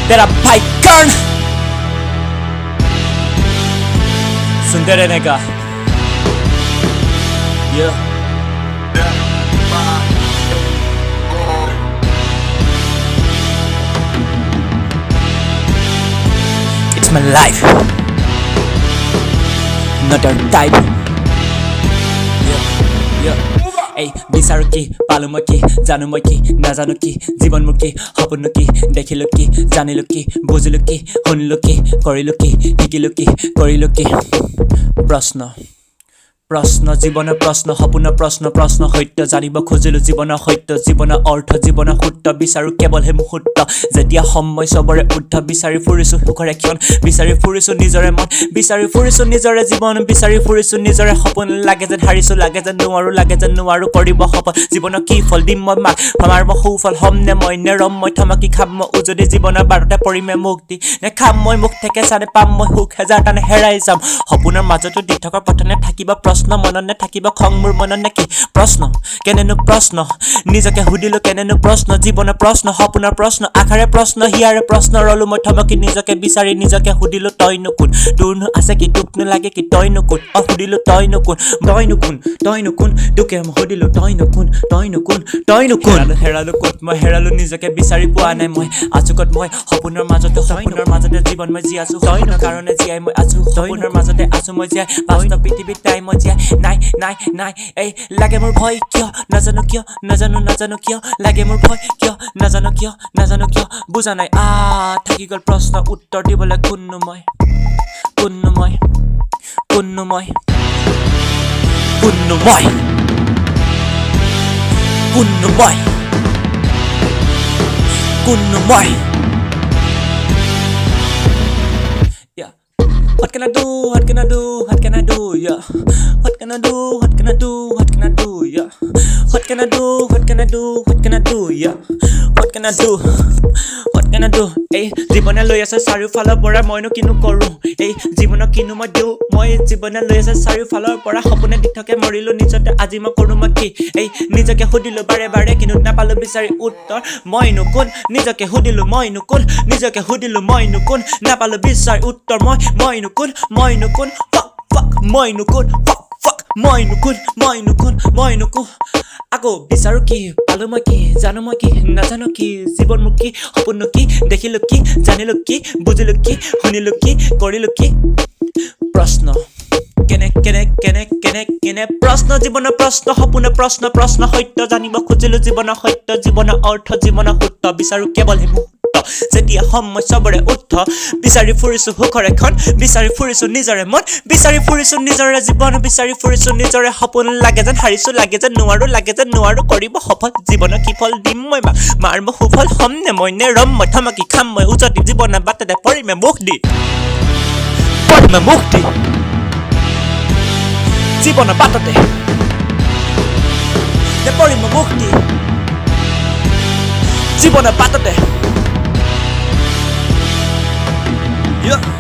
तेरा भाई कर्ण सुनते रहने का It's my life, not our type. Hey, বিচাৰো কি পালো মই কি জানো মই কি নাজানো কি জীৱন মোৰ কি সপোন কি দেখিলো কি জানিলো কি বুজিলো কি শুনিলো কি কৰিলো কি শিকিলো কি কৰিলো কি প্ৰশ্ন প্ৰশ্ন জীৱনৰ প্ৰশ্ন সপোনৰ প্ৰশ্ন প্ৰশ্ন সত্য জানিব খুজিলো জীৱনৰ সত্য জীৱনৰ অৰ্থ জীৱনৰ সূত্ৰ বিচাৰো কেৱল হে মুহূৰ্ত যেতিয়া সময় সবৰে উদ্ধ বিচাৰি ফুৰিছো সুখৰে ক্ষণ বিচাৰি ফুৰিছো নিজৰে মন বিচাৰি ফুৰিছো নিজৰে জীৱন বিচাৰি ফুৰিছো নিজৰে সপোন লাগে যেন হাৰিছো লাগে যেন নোৱাৰো কৰিব সফল জীৱনৰ কি ফল দিম মই মাক আমাৰ সুফল হম নে মই নে ৰম মই থমকি খাম মই উজদি জীৱনৰ বাৰতে পৰিমে মুক্তি নে খাম মই মুখ থেকে চানে পাম মই সুখ হেজাৰ টানে হেৰাই যাম সপোনৰ মাজতো দি থকা পথনে থাকিব প্ৰশ্ন মননে থাকিব খং মোৰ মননে কি প্ৰশ্ন কেনেনো প্ৰশ্ন নিজকে সুধিলো কেনেনো প্ৰশ্ন জীৱনৰ প্ৰশ্ন সপোনৰ প্ৰশ্ন আখাৰে প্ৰশ্ন হিয়াৰে প্ৰশ্ন ৰলো মই থমকি নিজকে বিচাৰি নিজকে সুধিলো তইনো কোন তোৰনো আছে কি তোকনো লাগে কি তইনো কোন সুধিলো তইনো কোন তোকে মই সুধিলো তইনো কোন হেৰালো ক'ত মই হেৰালো নিজকে বিচাৰি পোৱা নাই মই আছো ক'ত মই সপোনৰ মাজতে জীৱন মই জীয়াছো তইনো কাৰণে জীয়াই মই আছো সপোনৰ মাজতে আছো মই জীয়াই বাস্তৱ পৃথিৱীত তাই মই জীয়াই নাই এই লাগে মোৰ ভয় কিয় নাজানো কিয় লাগে মোৰ ভয় কিয় নাজানো কিয় বুজা নাই থাকি গ'ল প্ৰশ্ন উত্তৰ দিবলৈ কোননো মই Yeah. What can I do? Yeah. What can I do? Yeah. What can I do? Yeah. What can I do? Yeah. What can I do? এই জীৱনে লৈ আছে চাৰিওফালৰ পৰা মইনো কিনো কৰো এই জীৱনক কিনো মই দিওঁ মই জীৱনে লৈ আছে চাৰিওফালৰ পৰা সপোনে দি থাকে মৰিলো নিজতে আজি মই কৰো মই কি এই নিজকে সুধিলো বাৰে কিন্তু নাপালো বিচাৰি উত্তৰ মইনো কোন নিজকে সুধিলো মইনো কোন নাপালো বিচাৰি উত্তৰ মইনো কোন মইনো কোন আকৌ বিচাৰো কি পালো মই কি জানো মই কি নাজানো কি জীৱন মোৰ কি সপোন কি দেখিলো কি জানিলো কি বুজিলো কি শুনিলো কি কৰিলো কি প্ৰশ্ন কেনে প্ৰশ্ন জীৱনৰ প্ৰশ্ন সপোনৰ প্ৰশ্ন সত্য জানিব খুজিলো জীৱনৰ সত্য জীৱনৰ অৰ্থ জীৱনৰ সূত্ৰ বিচাৰো কেৱল হে যেতিয়া সময় সবৰে উদ্ধ বিচাৰি ফুৰিছো সুখৰে ক্ষণ বিচাৰি ফুৰিছো নিজৰে মন বিচাৰি ফুৰিছো নিজৰে জীৱন বিচাৰি ফুৰিছো নিজৰে সপোন লাগে যেন হাৰিছো লাগে যেন নোৱাৰো কৰিব সফল জীৱনৰ কি ফল দিম মই মাৰ মই সুফল হম নে মই নে ৰম মই থমকি খাম মই উজতি জীৱনৰ বাটতে পৰিমে মুক্তি জীৱনৰ বাটতে পৰিমে মুক্তি জীৱনৰ বাটতে Yeah.